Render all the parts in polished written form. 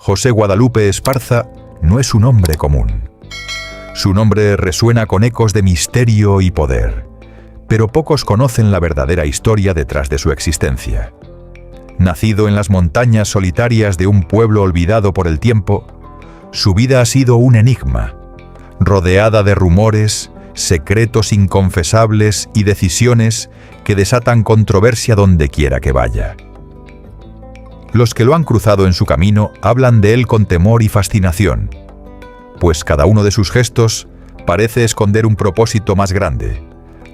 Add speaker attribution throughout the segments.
Speaker 1: José Guadalupe Esparza no es un hombre común. Su nombre resuena con ecos de misterio y poder, pero pocos conocen la verdadera historia detrás de su existencia. Nacido en las montañas solitarias de un pueblo olvidado por el tiempo, su vida ha sido un enigma, rodeada de rumores, secretos inconfesables y decisiones que desatan controversia donde quiera que vaya. Los que lo han cruzado en su camino hablan de él con temor y fascinación, pues cada uno de sus gestos parece esconder un propósito más grande,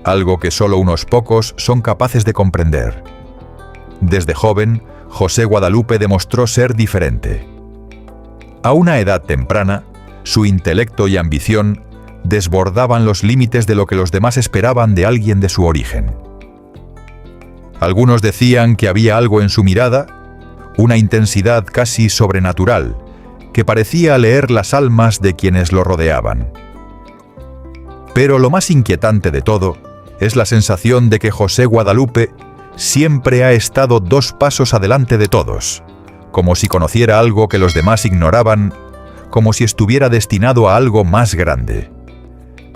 Speaker 1: algo que solo unos pocos son capaces de comprender. Desde joven, José Guadalupe demostró ser diferente. A una edad temprana, su intelecto y ambición desbordaban los límites de lo que los demás esperaban de alguien de su origen. Algunos decían que había algo en su mirada, una intensidad casi sobrenatural, que parecía leer las almas de quienes lo rodeaban. Pero lo más inquietante de todo es la sensación de que José Guadalupe siempre ha estado 2 pasos adelante de todos, como si conociera algo que los demás ignoraban, como si estuviera destinado a algo más grande.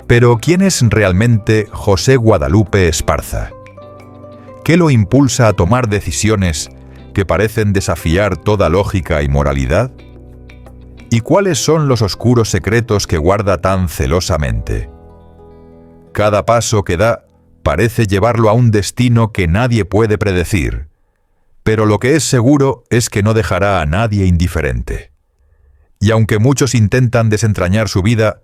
Speaker 1: Pero ¿quién es realmente José Guadalupe Esparza? ¿Qué lo impulsa a tomar decisiones que parecen desafiar toda lógica y moralidad? ¿Y cuáles son los oscuros secretos que guarda tan celosamente? Cada paso que da parece llevarlo a un destino que nadie puede predecir, pero lo que es seguro es que no dejará a nadie indiferente. Y aunque muchos intentan desentrañar su vida,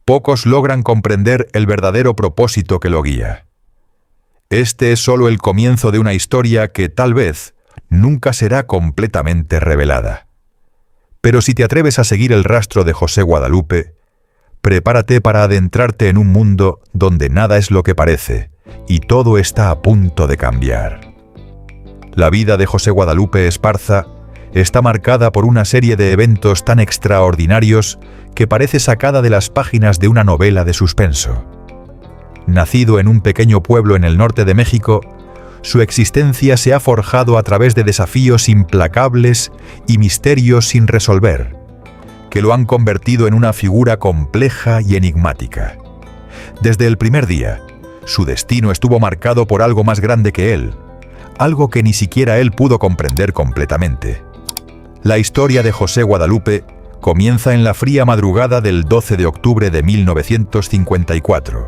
Speaker 1: pocos logran comprender el verdadero propósito que lo guía. Este es solo el comienzo de una historia que tal vez nunca será completamente revelada. Pero si te atreves a seguir el rastro de José Guadalupe, prepárate para adentrarte en un mundo donde nada es lo que parece y todo está a punto de cambiar. La vida de José Guadalupe Esparza está marcada por una serie de eventos tan extraordinarios que parece sacada de las páginas de una novela de suspenso. Nacido en un pequeño pueblo en el norte de México, su existencia se ha forjado a través de desafíos implacables y misterios sin resolver, que lo han convertido en una figura compleja y enigmática. Desde el primer día, su destino estuvo marcado por algo más grande que él, algo que ni siquiera él pudo comprender completamente. La historia de José Guadalupe comienza en la fría madrugada del 12 de octubre de 1954,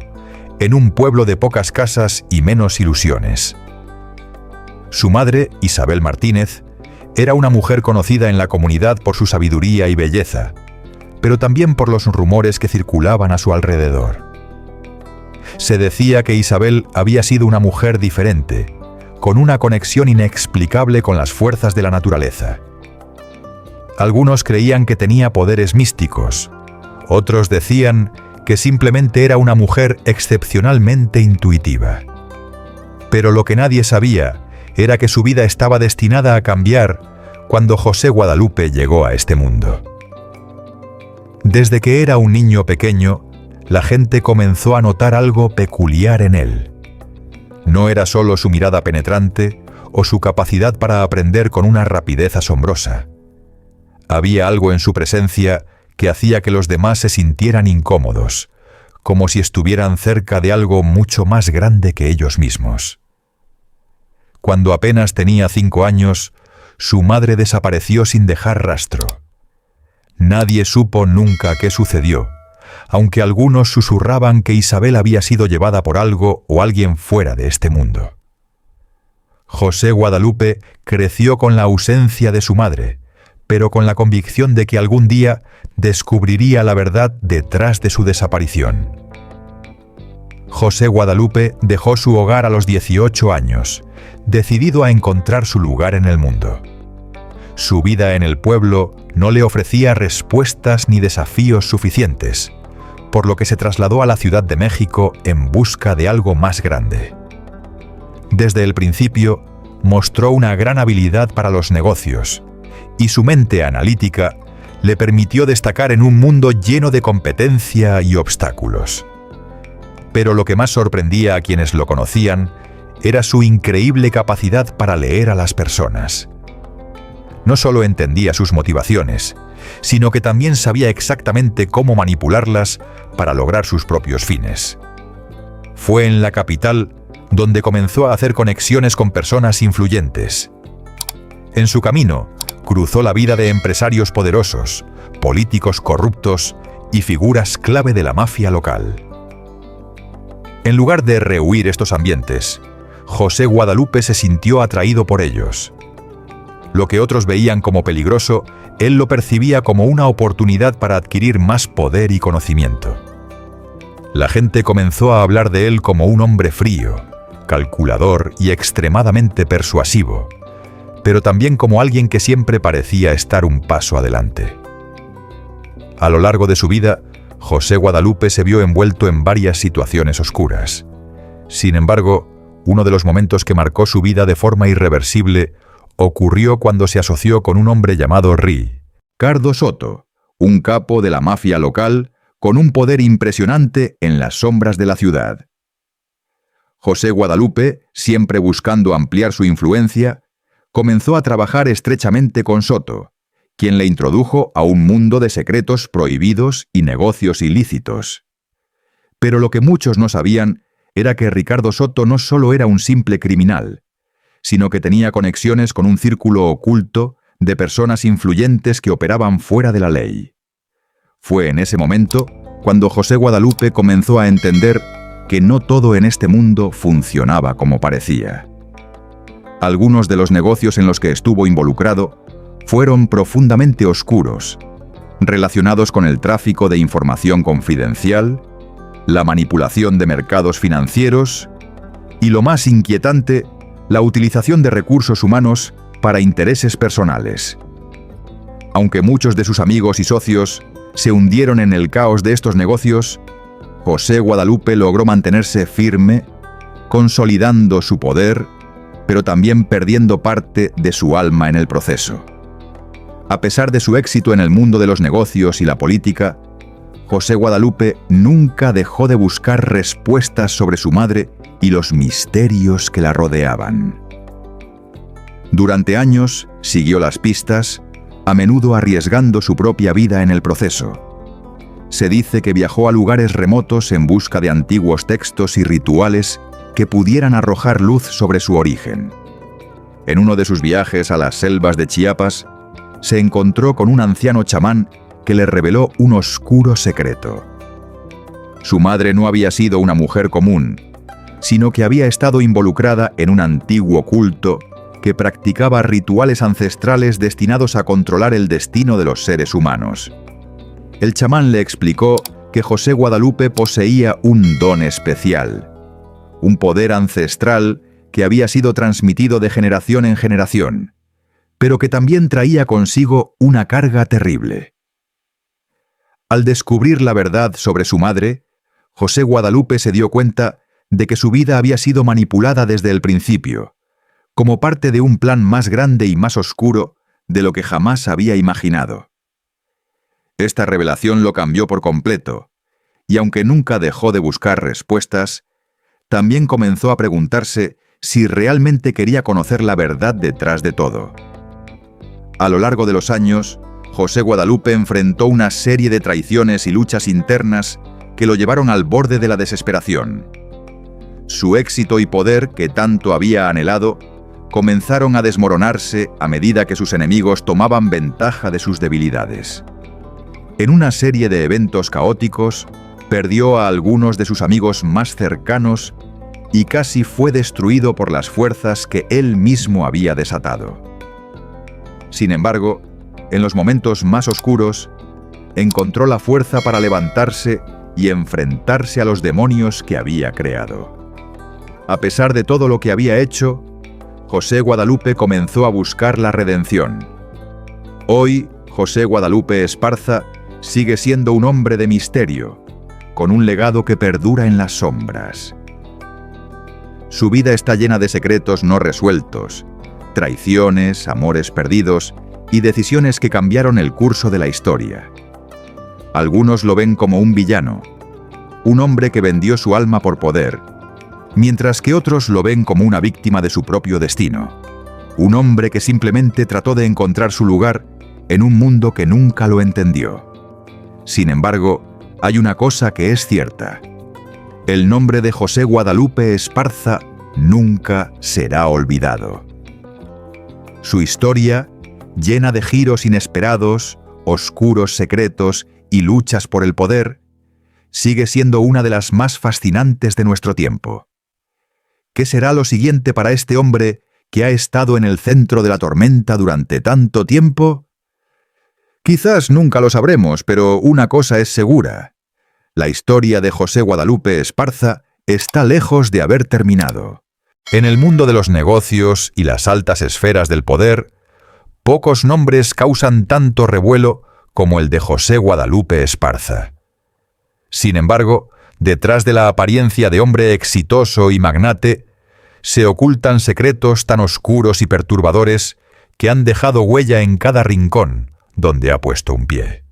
Speaker 1: en un pueblo de pocas casas y menos ilusiones. Su madre, Isabel Martínez, era una mujer conocida en la comunidad por su sabiduría y belleza, pero también por los rumores que circulaban a su alrededor. Se decía que Isabel había sido una mujer diferente, con una conexión inexplicable con las fuerzas de la naturaleza. Algunos creían que tenía poderes místicos, otros decían que simplemente era una mujer excepcionalmente intuitiva. Pero lo que nadie sabía era que su vida estaba destinada a cambiar cuando José Guadalupe llegó a este mundo. Desde que era un niño pequeño, la gente comenzó a notar algo peculiar en él. No era solo su mirada penetrante o su capacidad para aprender con una rapidez asombrosa. Había algo en su presencia que hacía que los demás se sintieran incómodos, como si estuvieran cerca de algo mucho más grande que ellos mismos. Cuando apenas tenía 5 años, su madre desapareció sin dejar rastro. Nadie supo nunca qué sucedió, aunque algunos susurraban que Isabel había sido llevada por algo o alguien fuera de este mundo. José Guadalupe creció con la ausencia de su madre, pero con la convicción de que algún día descubriría la verdad detrás de su desaparición. José Guadalupe dejó su hogar a los 18 años, decidido a encontrar su lugar en el mundo. Su vida en el pueblo no le ofrecía respuestas ni desafíos suficientes, por lo que se trasladó a la Ciudad de México en busca de algo más grande. Desde el principio, mostró una gran habilidad para los negocios, y su mente analítica le permitió destacar en un mundo lleno de competencia y obstáculos. Pero lo que más sorprendía a quienes lo conocían era su increíble capacidad para leer a las personas. no solo entendía sus motivaciones, sino que también sabía exactamente cómo manipularlas para lograr sus propios fines. Fue en la capital donde comenzó a hacer conexiones con personas influyentes. En su camino, cruzó la vida de empresarios poderosos, políticos corruptos y figuras clave de la mafia local. En lugar de rehuir estos ambientes, José Guadalupe se sintió atraído por ellos. Lo que otros veían como peligroso, él lo percibía como una oportunidad para adquirir más poder y conocimiento. La gente comenzó a hablar de él como un hombre frío, calculador y extremadamente persuasivo, pero también como alguien que siempre parecía estar un paso adelante. A lo largo de su vida, José Guadalupe se vio envuelto en varias situaciones oscuras. Sin embargo, uno de los momentos que marcó su vida de forma irreversible ocurrió cuando se asoció con un hombre llamado Ricardo Soto, un capo de la mafia local con un poder impresionante en las sombras de la ciudad. José Guadalupe, siempre buscando ampliar su influencia, comenzó a trabajar estrechamente con Soto, quien le introdujo a un mundo de secretos prohibidos y negocios ilícitos. Pero lo que muchos no sabían era que Ricardo Soto no solo era un simple criminal, sino que tenía conexiones con un círculo oculto de personas influyentes que operaban fuera de la ley. Fue en ese momento cuando José Guadalupe comenzó a entender que no todo en este mundo funcionaba como parecía. Algunos de los negocios en los que estuvo involucrado fueron profundamente oscuros, relacionados con el tráfico de información confidencial, la manipulación de mercados financieros y, lo más inquietante, la utilización de recursos humanos para intereses personales. Aunque muchos de sus amigos y socios se hundieron en el caos de estos negocios, José Guadalupe logró mantenerse firme, consolidando su poder, pero también perdiendo parte de su alma en el proceso. A pesar de su éxito en el mundo de los negocios y la política, José Guadalupe nunca dejó de buscar respuestas sobre su madre y los misterios que la rodeaban. Durante años siguió las pistas, a menudo arriesgando su propia vida en el proceso. Se dice que viajó a lugares remotos en busca de antiguos textos y rituales que pudieran arrojar luz sobre su origen. En uno de sus viajes a las selvas de Chiapas, se encontró con un anciano chamán que le reveló un oscuro secreto. Su madre no había sido una mujer común, sino que había estado involucrada en un antiguo culto que practicaba rituales ancestrales destinados a controlar el destino de los seres humanos. El chamán le explicó que José Guadalupe poseía un don especial, un poder ancestral que había sido transmitido de generación en generación, pero que también traía consigo una carga terrible. Al descubrir la verdad sobre su madre, José Guadalupe se dio cuenta de que su vida había sido manipulada desde el principio, como parte de un plan más grande y más oscuro de lo que jamás había imaginado. Esta revelación lo cambió por completo, y aunque nunca dejó de buscar respuestas, también comenzó a preguntarse si realmente quería conocer la verdad detrás de todo. A lo largo de los años, José Guadalupe enfrentó una serie de traiciones y luchas internas que lo llevaron al borde de la desesperación. Su éxito y poder, que tanto había anhelado, comenzaron a desmoronarse a medida que sus enemigos tomaban ventaja de sus debilidades. En una serie de eventos caóticos, perdió a algunos de sus amigos más cercanos y casi fue destruido por las fuerzas que él mismo había desatado. Sin embargo, en los momentos más oscuros, encontró la fuerza para levantarse y enfrentarse a los demonios que había creado. A pesar de todo lo que había hecho, José Guadalupe comenzó a buscar la redención. Hoy, José Guadalupe Esparza sigue siendo un hombre de misterio, con un legado que perdura en las sombras. Su vida está llena de secretos no resueltos, traiciones, amores perdidos y decisiones que cambiaron el curso de la historia. Algunos lo ven como un villano, un hombre que vendió su alma por poder, mientras que otros lo ven como una víctima de su propio destino. un hombre que simplemente trató de encontrar su lugar en un mundo que nunca lo entendió. Sin embargo, hay una cosa que es cierta. El nombre de José Guadalupe Esparza nunca será olvidado. Su historia, llena de giros inesperados, oscuros secretos y luchas por el poder, sigue siendo una de las más fascinantes de nuestro tiempo. ¿Qué será lo siguiente para este hombre que ha estado en el centro de la tormenta durante tanto tiempo? Quizás nunca lo sabremos, pero una cosa es segura. La historia de José Guadalupe Esparza está lejos de haber terminado. En el mundo de los negocios y las altas esferas del poder, pocos nombres causan tanto revuelo como el de José Guadalupe Esparza. Sin embargo, detrás de la apariencia de hombre exitoso y magnate, se ocultan secretos tan oscuros y perturbadores que han dejado huella en cada rincón donde ha puesto un pie.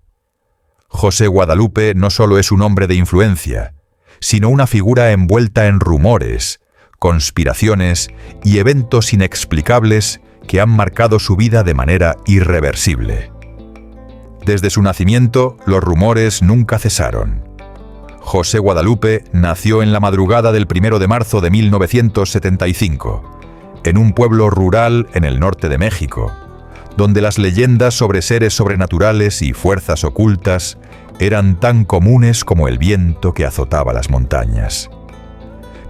Speaker 1: José Guadalupe no solo es un hombre de influencia, sino una figura envuelta en rumores, conspiraciones y eventos inexplicables que han marcado su vida de manera irreversible. Desde su nacimiento, los rumores nunca cesaron. José Guadalupe nació en la madrugada del 1 de marzo de 1975, en un pueblo rural en el norte de México, donde las leyendas sobre seres sobrenaturales y fuerzas ocultas eran tan comunes como el viento que azotaba las montañas.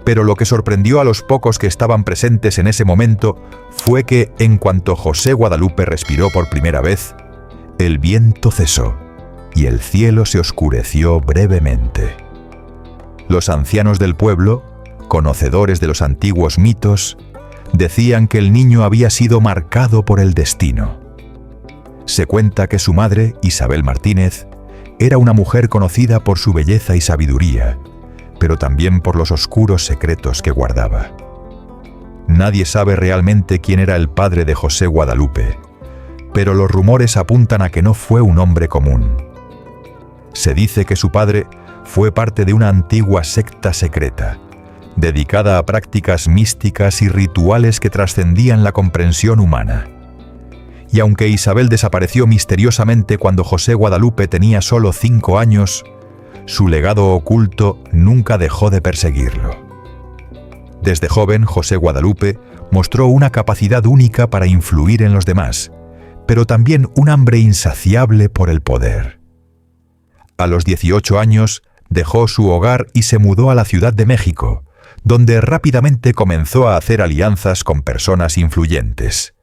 Speaker 1: Pero lo que sorprendió a los pocos que estaban presentes en ese momento fue que, en cuanto José Guadalupe respiró por primera vez, el viento cesó y el cielo se oscureció brevemente. Los ancianos del pueblo, conocedores de los antiguos mitos, decían que el niño había sido marcado por el destino. Se cuenta que su madre, Isabel Martínez, era una mujer conocida por su belleza y sabiduría, pero también por los oscuros secretos que guardaba. Nadie sabe realmente quién era el padre de José Guadalupe, pero los rumores apuntan a que no fue un hombre común. Se dice que su padre fue parte de una antigua secta secreta, dedicada a prácticas místicas y rituales que trascendían la comprensión humana. Y aunque Isabel desapareció misteriosamente cuando José Guadalupe tenía solo 5 años, su legado oculto nunca dejó de perseguirlo. Desde joven, José Guadalupe mostró una capacidad única para influir en los demás, pero también un hambre insaciable por el poder. A los 18 años, dejó su hogar y se mudó a la Ciudad de México, donde rápidamente comenzó a hacer alianzas con personas influyentes.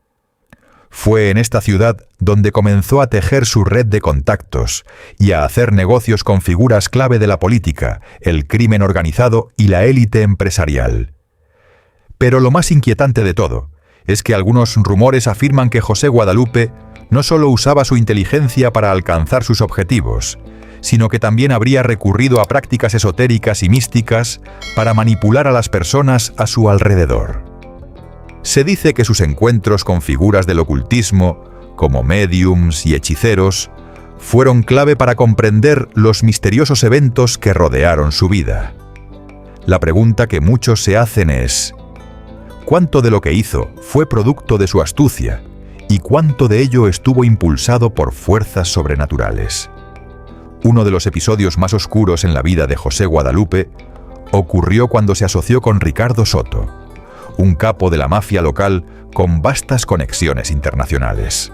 Speaker 1: Fue en esta ciudad donde comenzó a tejer su red de contactos y a hacer negocios con figuras clave de la política, el crimen organizado y la élite empresarial. Pero lo más inquietante de todo es que algunos rumores afirman que José Guadalupe no solo usaba su inteligencia para alcanzar sus objetivos, sino que también habría recurrido a prácticas esotéricas y místicas para manipular a las personas a su alrededor. Se dice que sus encuentros con figuras del ocultismo, como médiums y hechiceros, fueron clave para comprender los misteriosos eventos que rodearon su vida. La pregunta que muchos se hacen es: ¿cuánto de lo que hizo fue producto de su astucia y cuánto de ello estuvo impulsado por fuerzas sobrenaturales? Uno de los episodios más oscuros en la vida de José Guadalupe ocurrió cuando se asoció con Ricardo Soto, un capo de la mafia local con vastas conexiones internacionales.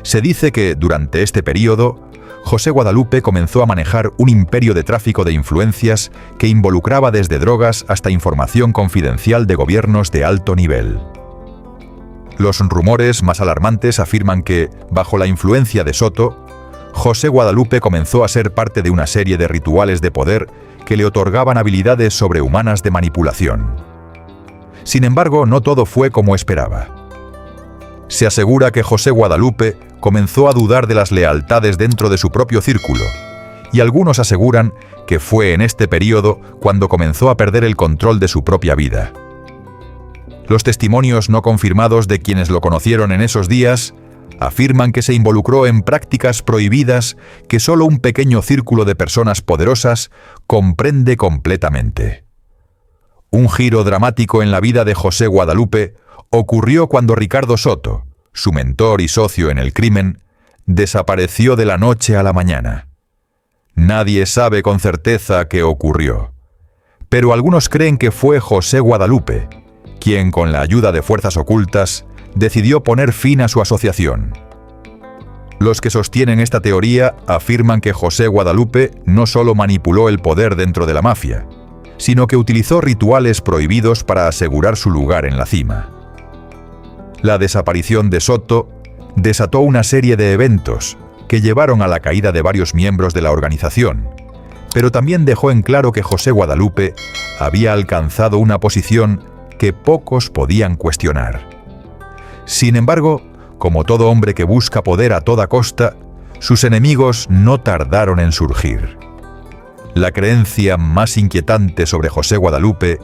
Speaker 1: Se dice que, durante este periodo, José Guadalupe comenzó a manejar un imperio de tráfico de influencias que involucraba desde drogas hasta información confidencial de gobiernos de alto nivel. Los rumores más alarmantes afirman que, bajo la influencia de Soto, José Guadalupe comenzó a ser parte de una serie de rituales de poder que le otorgaban habilidades sobrehumanas de manipulación. Sin embargo, no todo fue como esperaba. Se asegura que José Guadalupe comenzó a dudar de las lealtades dentro de su propio círculo, y algunos aseguran que fue en este periodo cuando comenzó a perder el control de su propia vida. Los testimonios no confirmados de quienes lo conocieron en esos días afirman que se involucró en prácticas prohibidas que solo un pequeño círculo de personas poderosas comprende completamente. Un giro dramático en la vida de José Guadalupe ocurrió cuando Ricardo Soto, su mentor y socio en el crimen, desapareció de la noche a la mañana. Nadie sabe con certeza qué ocurrió, pero algunos creen que fue José Guadalupe, quien con la ayuda de fuerzas ocultas decidió poner fin a su asociación. Los que sostienen esta teoría afirman que José Guadalupe no solo manipuló el poder dentro de la mafia, sino que utilizó rituales prohibidos para asegurar su lugar en la cima. La desaparición de Soto desató una serie de eventos que llevaron a la caída de varios miembros de la organización, pero también dejó en claro que José Guadalupe había alcanzado una posición que pocos podían cuestionar. Sin embargo, como todo hombre que busca poder a toda costa, sus enemigos no tardaron en surgir. La creencia más inquietante sobre José Guadalupe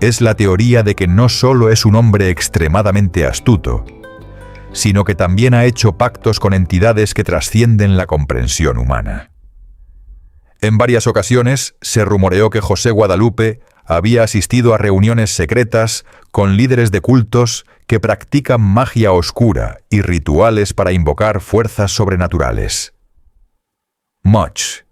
Speaker 1: es la teoría de que no solo es un hombre extremadamente astuto, sino que también ha hecho pactos con entidades que trascienden la comprensión humana. En varias ocasiones se rumoreó que José Guadalupe había asistido a reuniones secretas con líderes de cultos que practican magia oscura y rituales para invocar fuerzas sobrenaturales. Much,